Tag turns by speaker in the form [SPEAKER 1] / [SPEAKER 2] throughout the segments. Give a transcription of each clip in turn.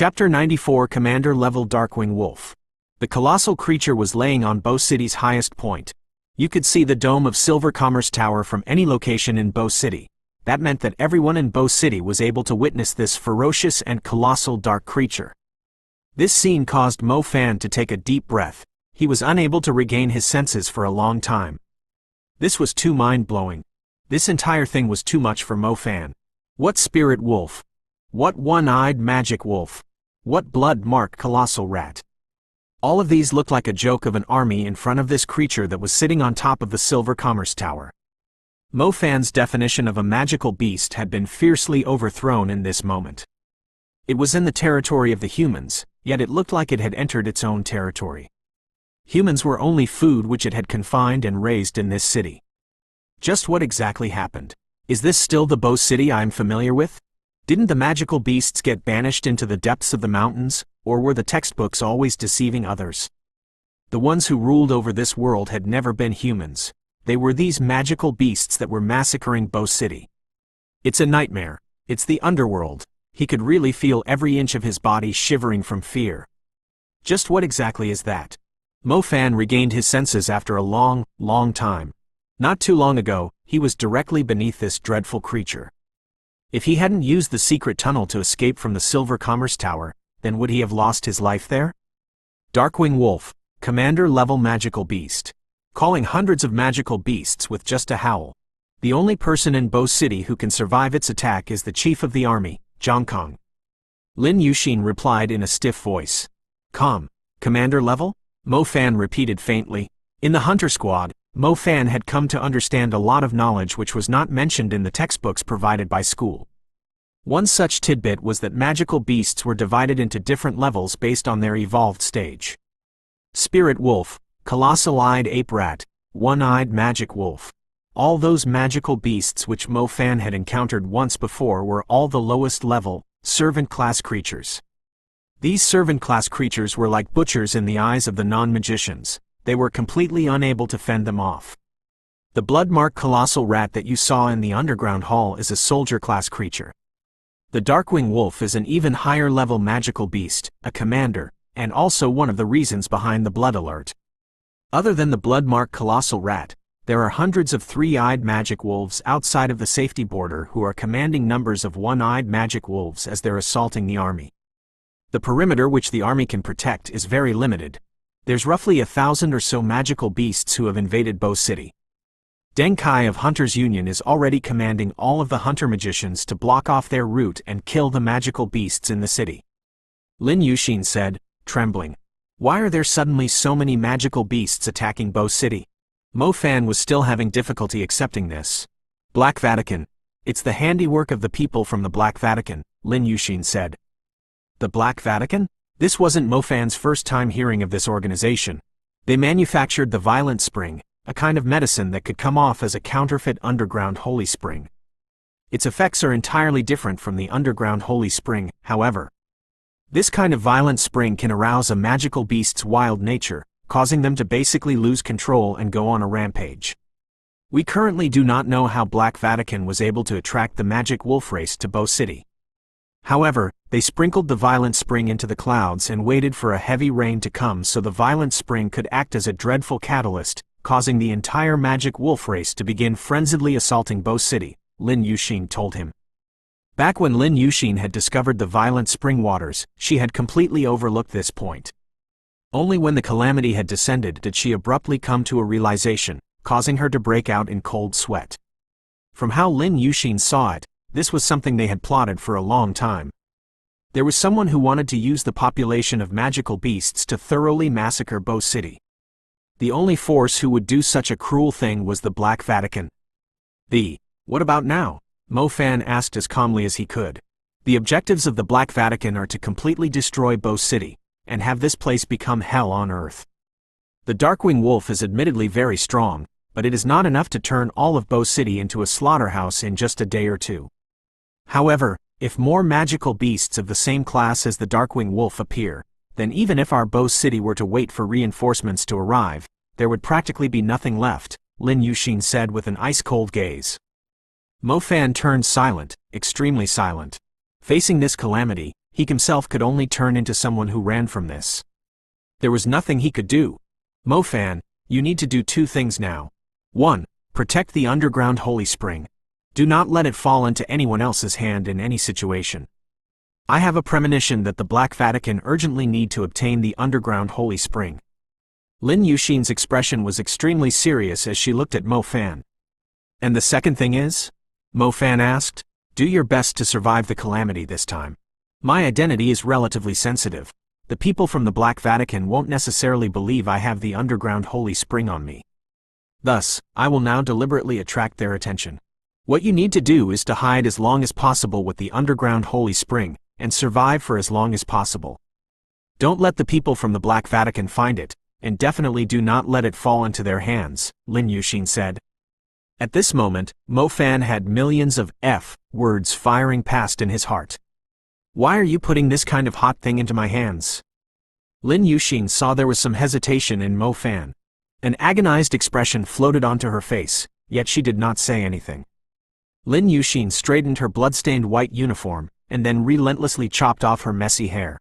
[SPEAKER 1] Chapter 94 Commander-Level Darkwing Wolf. The colossal creature was laying on Bow City's highest point. You could see the dome of Silver Commerce Tower from any location in Bow City. That meant that everyone in Bow City was able to witness this ferocious and colossal dark creature. This scene caused Mo Fan to take a deep breath. He was unable to regain his senses for a long time. This was too mind-blowing. This entire thing was too much for Mo Fan. What spirit wolf? What one-eyed magic wolf? What blood-marked colossal rat? All of these looked like a joke of an army in front of this creature that was sitting on top of the Silver Commerce Tower. Mo Fan's definition of a magical beast had been fiercely overthrown in this moment. It was in the territory of the humans, yet it looked like it had entered its own territory. Humans were only food which it had confined and raised in this city. Just what exactly happened? Is this still the Bow City I'm familiar with? Didn't the magical beasts get banished into the depths of the mountains, or were the textbooks always deceiving others? The ones who ruled over this world had never been humans. They were these magical beasts that were massacring Bow City. It's a nightmare. It's the underworld. He could really feel every inch of his body shivering from fear. Just what exactly is that? Mo Fan regained his senses after a long, long time. Not too long ago, he was directly beneath this dreadful creature. If he hadn't used the secret tunnel to escape from the Silver Commerce Tower, then would he have lost his life there? Darkwing Wolf, Commander-Level Magical Beast. Calling hundreds of magical beasts with just a howl. The only person in Bow City who can survive its attack is the chief of the army, Zhang Kong. Lin Yuxin replied in a stiff voice. Commander level? Mo Fan repeated faintly. In the Hunter Squad, Mo Fan had come to understand a lot of knowledge which was not mentioned in the textbooks provided by school. One such tidbit was that magical beasts were divided into different levels based on their evolved stage. Spirit Wolf, Colossal-eyed Ape Rat, One-eyed Magic Wolf. All those magical beasts which Mo Fan had encountered once before were all the lowest level, servant-class creatures. These servant-class creatures were like butchers in the eyes of the non-magicians. They were completely unable to fend them off. The blood-marked colossal rat that you saw in the underground hall is a soldier-class creature. The Darkwing Wolf is an even higher-level magical beast, a commander, and also one of the reasons behind the blood alert. Other than the blood-marked colossal rat, there are hundreds of three-eyed magic wolves outside of the safety border who are commanding numbers of one-eyed magic wolves as they're assaulting the army. The perimeter which the army can protect is very limited. There's roughly 1,000 or so magical beasts who have invaded Bow City. Deng Kai of Hunters Union is already commanding all of the hunter magicians to block off their route and kill the magical beasts in the city. Lin Yuxin said, trembling. Why are there suddenly so many magical beasts attacking Bow City? Mo Fan was still having difficulty accepting this. Black Vatican. It's the handiwork of the people from the Black Vatican, Lin Yuxin said. The Black Vatican? This wasn't Mo Fan's first time hearing of this organization. They manufactured the Violent Spring, a kind of medicine that could come off as a counterfeit underground holy spring. Its effects are entirely different from the underground holy spring, however. This kind of violent spring can arouse a magical beast's wild nature, causing them to basically lose control and go on a rampage. We currently do not know how Black Vatican was able to attract the magic wolf race to Bow City. However, they sprinkled the violent spring into the clouds and waited for a heavy rain to come so the violent spring could act as a dreadful catalyst, causing the entire magic wolf race to begin frenziedly assaulting Bow City, Lin Yuxin told him. Back when Lin Yuxin had discovered the violent spring waters, she had completely overlooked this point. Only when the calamity had descended did she abruptly come to a realization, causing her to break out in cold sweat. From how Lin Yuxin saw it, this was something they had plotted for a long time. There was someone who wanted to use the population of magical beasts to thoroughly massacre Bow City. The only force who would do such a cruel thing was the Black Vatican. What about now? Mo Fan asked as calmly as he could. The objectives of the Black Vatican are to completely destroy Bow City, and have this place become hell on earth. The Darkwing Wolf is admittedly very strong, but it is not enough to turn all of Bow City into a slaughterhouse in just a day or two. However, if more magical beasts of the same class as the Darkwing Wolf appear, then even if our Bow City were to wait for reinforcements to arrive, there would practically be nothing left, Lin Yuxin said with an ice-cold gaze. Mo Fan turned silent, extremely silent. Facing this calamity, He himself could only turn into someone who ran from this. There was nothing he could do. Mo Fan, you need to do two things now. 1. Protect the underground holy spring. Do not let it fall into anyone else's hand in any situation. I have a premonition that the Black Vatican urgently need to obtain the underground holy spring. Lin Yuxin's expression was extremely serious as she looked at Mo Fan. And the second thing is? Mo Fan asked. Do your best to survive the calamity this time. My identity is relatively sensitive. The people from the Black Vatican won't necessarily believe I have the underground holy spring on me. Thus, I will now deliberately attract their attention. What you need to do is to hide as long as possible with the underground holy spring, and survive for as long as possible. Don't let the people from the Black Vatican find it, and definitely do not let it fall into their hands, Lin Yuxin said. At this moment, Mo Fan had millions of words firing past in his heart. Why are you putting this kind of hot thing into my hands? Lin Yuxin saw there was some hesitation in Mo Fan. An agonized expression floated onto her face, yet she did not say anything. Lin Yuxin straightened her blood-stained white uniform, and then relentlessly chopped off her messy hair.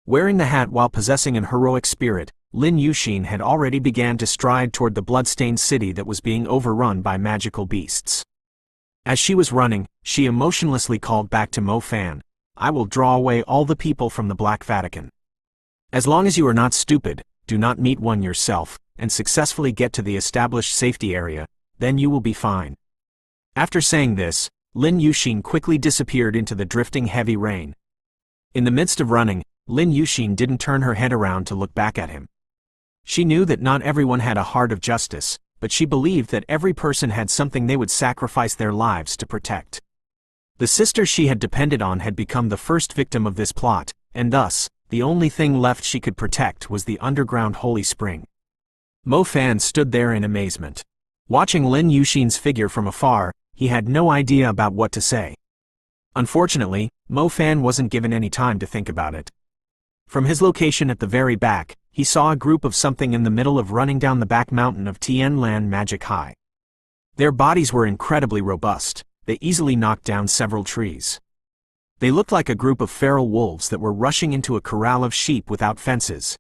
[SPEAKER 1] Wearing the hat while possessing an heroic spirit, Lin Yuxin had already began to stride toward the blood-stained city that was being overrun by magical beasts. As she was running, she emotionlessly called back to Mo Fan, I will draw away all the people from the Black Vatican. As long as you are not stupid, do not meet one yourself, and successfully get to the established safety area, then you will be fine. After saying this, Lin Yuxin quickly disappeared into the drifting heavy rain. In the midst of running, Lin Yuxin didn't turn her head around to look back at him. She knew that not everyone had a heart of justice, but she believed that every person had something they would sacrifice their lives to protect. The sister she had depended on had become the first victim of this plot, and thus, the only thing left she could protect was the underground holy spring. Mo Fan stood there in amazement. Watching Lin Yuxin's figure from afar, he had no idea about what to say. Unfortunately, Mo Fan wasn't given any time to think about it. From his location at the very back, he saw a group of something in the middle of running down the back mountain of Tianlan Magic High. Their bodies were incredibly robust, they easily knocked down several trees. They looked like a group of feral wolves that were rushing into a corral of sheep without fences.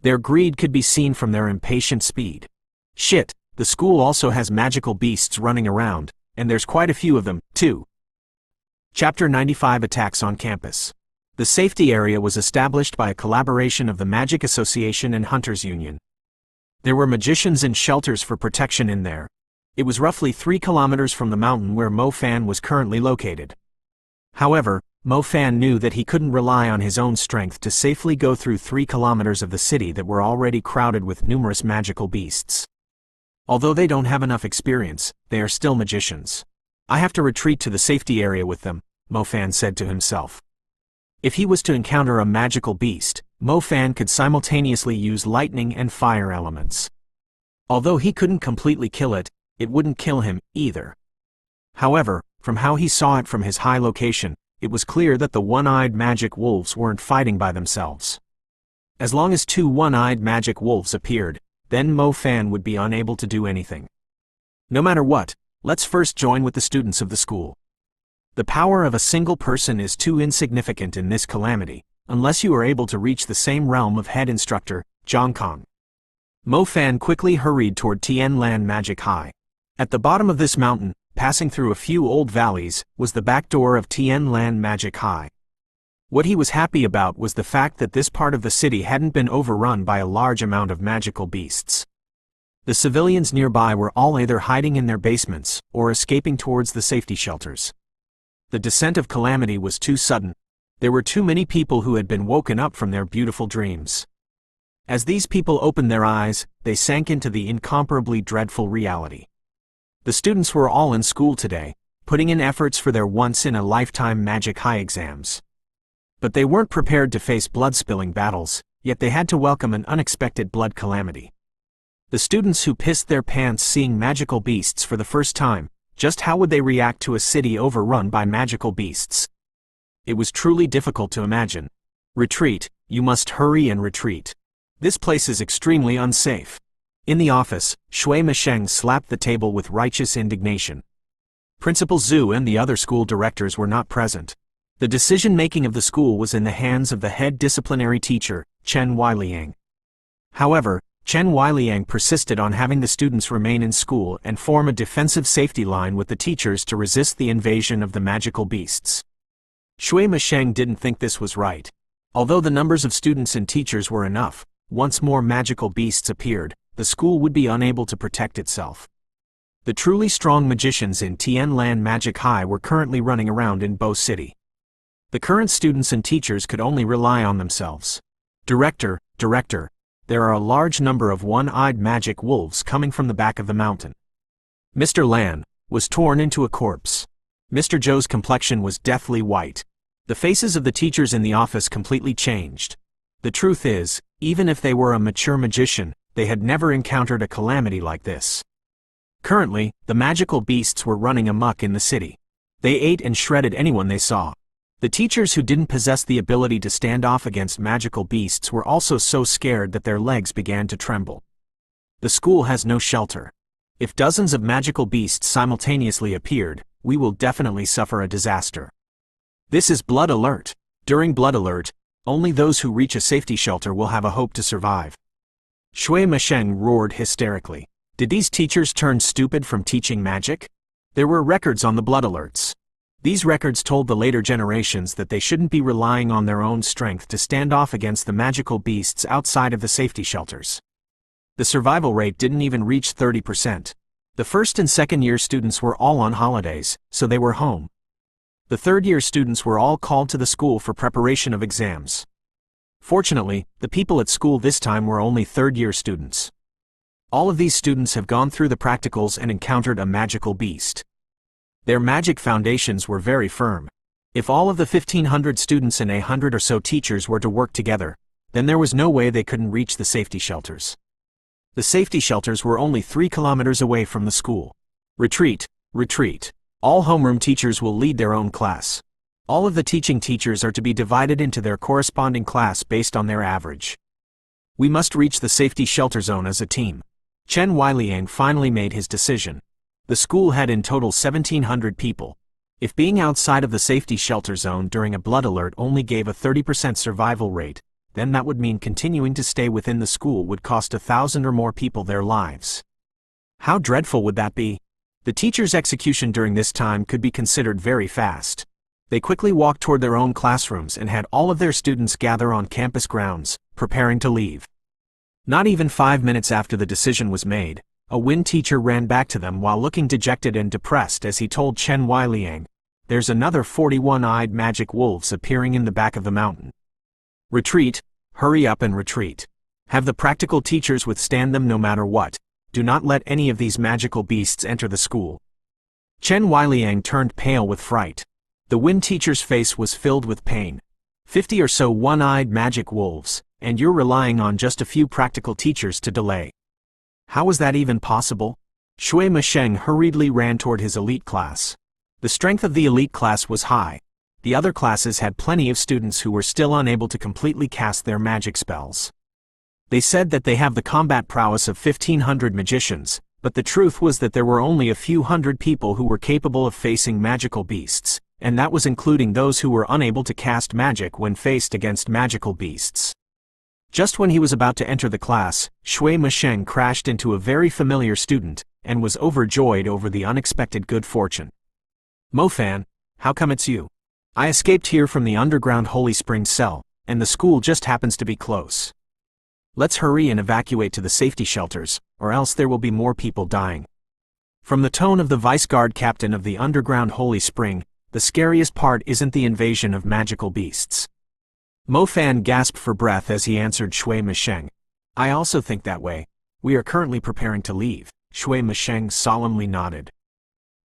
[SPEAKER 1] Their greed could be seen from their impatient speed. Shit, the school also has magical beasts running around, and there's quite a few of them, too. Chapter 95 Attacks on Campus. The safety area was established by a collaboration of the Magic Association and Hunters Union. There were magicians and shelters for protection in there. It was roughly 3 kilometers from the mountain where Mo Fan was currently located. However, Mo Fan knew that he couldn't rely on his own strength to safely go through 3 kilometers of the city that were already crowded with numerous magical beasts. Although they don't have enough experience, they are still magicians. I have to retreat to the safety area with them, Mo Fan said to himself. If he was to encounter a magical beast, Mo Fan could simultaneously use lightning and fire elements. Although he couldn't completely kill it, it wouldn't kill him, either. However, from how he saw it from his high location, it was clear that the one-eyed magic wolves weren't fighting by themselves. As long as 2 one-eyed magic wolves appeared, then Mo Fan would be unable to do anything. No matter what, let's first join with the students of the school. The power of a single person is too insignificant in this calamity, unless you are able to reach the same realm of head instructor, Zhang Kong. Mo Fan quickly hurried toward Tianlan Magic High. At the bottom of this mountain, passing through a few old valleys, was the back door of Tianlan Magic High. What he was happy about was the fact that this part of the city hadn't been overrun by a large amount of magical beasts. The civilians nearby were all either hiding in their basements, or escaping towards the safety shelters. The descent of calamity was too sudden. There were too many people who had been woken up from their beautiful dreams. As these people opened their eyes, they sank into the incomparably dreadful reality. The students were all in school today, putting in efforts for their once-in-a-lifetime Magic High exams. But they weren't prepared to face blood-spilling battles, yet they had to welcome an unexpected blood calamity. The students who pissed their pants seeing magical beasts for the first time, just how would they react to a city overrun by magical beasts? It was truly difficult to imagine. Retreat, you must hurry and retreat. This place is extremely unsafe. In the office, Shui Misheng slapped the table with righteous indignation. Principal Zhu and the other school directors were not present. The decision-making of the school was in the hands of the head disciplinary teacher, Chen Weiliang. However, Chen Weiliang persisted on having the students remain in school and form a defensive safety line with the teachers to resist the invasion of the magical beasts. Shui Mesheng didn't think this was right. Although the numbers of students and teachers were enough, once more magical beasts appeared, the school would be unable to protect itself. The truly strong magicians in Tianlan Magic High were currently running around in Bo City. The current students and teachers could only rely on themselves. Director, there are a large number of one-eyed magic wolves coming from the back of the mountain. Mr. Lan was torn into a corpse. Mr. Zhou's complexion was deathly white. The faces of the teachers in the office completely changed. The truth is, even if they were a mature magician, they had never encountered a calamity like this. Currently, the magical beasts were running amok in the city. They ate and shredded anyone they saw. The teachers who didn't possess the ability to stand off against magical beasts were also so scared that their legs began to tremble. The school has no shelter. If dozens of magical beasts simultaneously appeared, we will definitely suffer a disaster. This is Blood Alert. During Blood Alert, only those who reach a safety shelter will have a hope to survive. Shui Mesheng roared hysterically. Did these teachers turn stupid from teaching magic? There were records on the Blood Alerts. These records told the later generations that they shouldn't be relying on their own strength to stand off against the magical beasts outside of the safety shelters. The survival rate didn't even reach 30%. The first and second year students were all on holidays, so they were home. The third year students were all called to the school for preparation of exams. Fortunately, the people at school this time were only third year students. All of these students have gone through the practicals and encountered a magical beast. Their magic foundations were very firm. If all of the 1,500 students and 100 or so teachers were to work together, then there was no way they couldn't reach the safety shelters. The safety shelters were only 3 kilometers away from the school. Retreat. All homeroom teachers will lead their own class. All of the teaching teachers are to be divided into their corresponding class based on their average. We must reach the safety shelter zone as a team. Chen Weiliang finally made his decision. The school had in total 1,700 people. If being outside of the safety shelter zone during a blood alert only gave a 30% survival rate, then that would mean continuing to stay within the school would cost 1,000 or more people their lives. How dreadful would that be? The teacher's execution during this time could be considered very fast. They quickly walked toward their own classrooms and had all of their students gather on campus grounds, preparing to leave. Not even 5 minutes after the decision was made, a Win teacher ran back to them while looking dejected and depressed as he told Chen Weiliang, "There's another 41-eyed magic wolves appearing in the back of the mountain. Retreat, hurry up and retreat. Have the practical teachers withstand them no matter what. Do not let any of these magical beasts enter the school." Chen Weiliang turned pale with fright. The Win teacher's face was filled with pain. 50 or so one-eyed magic wolves, and you're relying on just a few practical teachers to delay. How was that even possible? Shui Mesheng hurriedly ran toward his elite class. The strength of the elite class was high. The other classes had plenty of students who were still unable to completely cast their magic spells. They said that they have the combat prowess of 1,500 magicians, but the truth was that there were only a few hundred people who were capable of facing magical beasts, and that was including those who were unable to cast magic when faced against magical beasts. Just when he was about to enter the class, Shui Mesheng crashed into a very familiar student, and was overjoyed over the unexpected good fortune. "Mo Fan, how come it's you? I escaped here from the underground Holy Spring cell, and the school just happens to be close. Let's hurry and evacuate to the safety shelters, or else there will be more people dying." From the tone of the vice guard captain of the underground Holy Spring, the scariest part isn't the invasion of magical beasts. Mo Fan gasped for breath as he answered Shui Mesheng. "I also think that way. We are currently preparing to leave." Shui Mesheng solemnly nodded.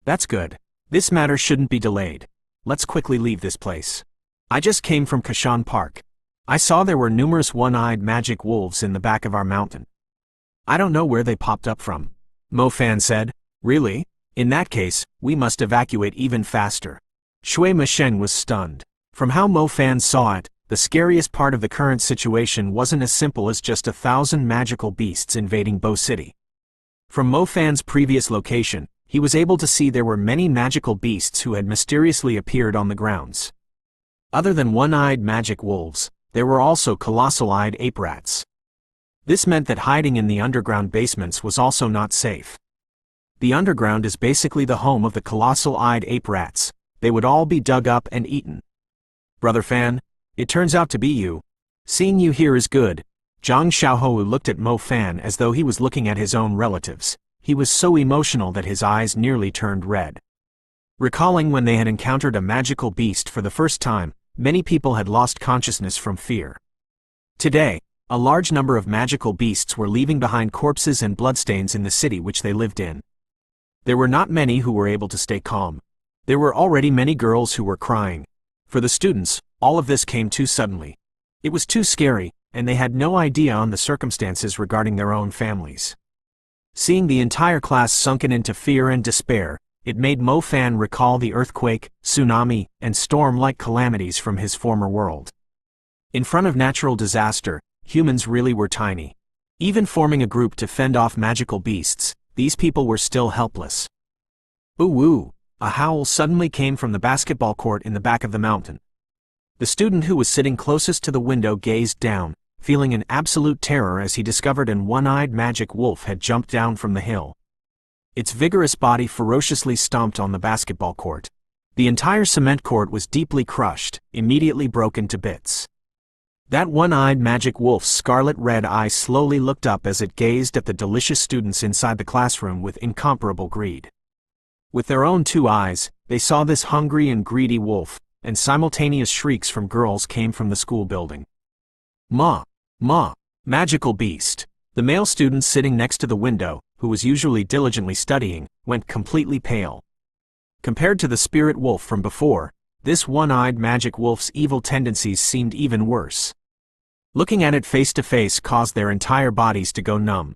[SPEAKER 1] "That's good. This matter shouldn't be delayed. Let's quickly leave this place. I just came from Kashan Park. I saw there were numerous one-eyed magic wolves in the back of our mountain. I don't know where they popped up from." Mo Fan said. "Really? In that case, we must evacuate even faster." Shui Mesheng was stunned. From how Mo Fan saw it, the scariest part of the current situation wasn't as simple as just 1,000 magical beasts invading Bo City. From Mo Fan's previous location, he was able to see there were many magical beasts who had mysteriously appeared on the grounds. Other than one-eyed magic wolves, there were also colossal-eyed ape rats. This meant that hiding in the underground basements was also not safe. The underground is basically the home of the colossal-eyed ape rats. They would all be dug up and eaten. Brother Fan, it turns out to be you. Seeing you here is good. Zhang Xiaohou looked at Mo Fan as though he was looking at his own relatives. He was so emotional that his eyes nearly turned red. Recalling when they had encountered a magical beast for the first time, many people had lost consciousness from fear. Today, a large number of magical beasts were leaving behind corpses and bloodstains in the city which they lived in. There were not many who were able to stay calm. There were already many girls who were crying. For the students, all of this came too suddenly. It was too scary, and they had no idea on the circumstances regarding their own families. Seeing the entire class sunken into fear and despair, it made Mo Fan recall the earthquake, tsunami, and storm-like calamities from his former world. In front of natural disaster, humans really were tiny. Even forming a group to fend off magical beasts, these people were still helpless. Ooh! A howl suddenly came from the basketball court in the back of the mountain. The student who was sitting closest to the window gazed down, feeling an absolute terror as he discovered an one-eyed magic wolf had jumped down from the hill. Its vigorous body ferociously stomped on the basketball court. The entire cement court was deeply crushed, immediately broken to bits. That one-eyed magic wolf's scarlet-red eye slowly looked up as it gazed at the delicious students inside the classroom with incomparable greed. With their own two eyes, they saw this hungry and greedy wolf, and simultaneous shrieks from girls came from the school building. Ma! Magical beast! The male student sitting next to the window, who was usually diligently studying, went completely pale. Compared to the spirit wolf from before, this one-eyed magic wolf's evil tendencies seemed even worse. Looking at it face to face caused their entire bodies to go numb.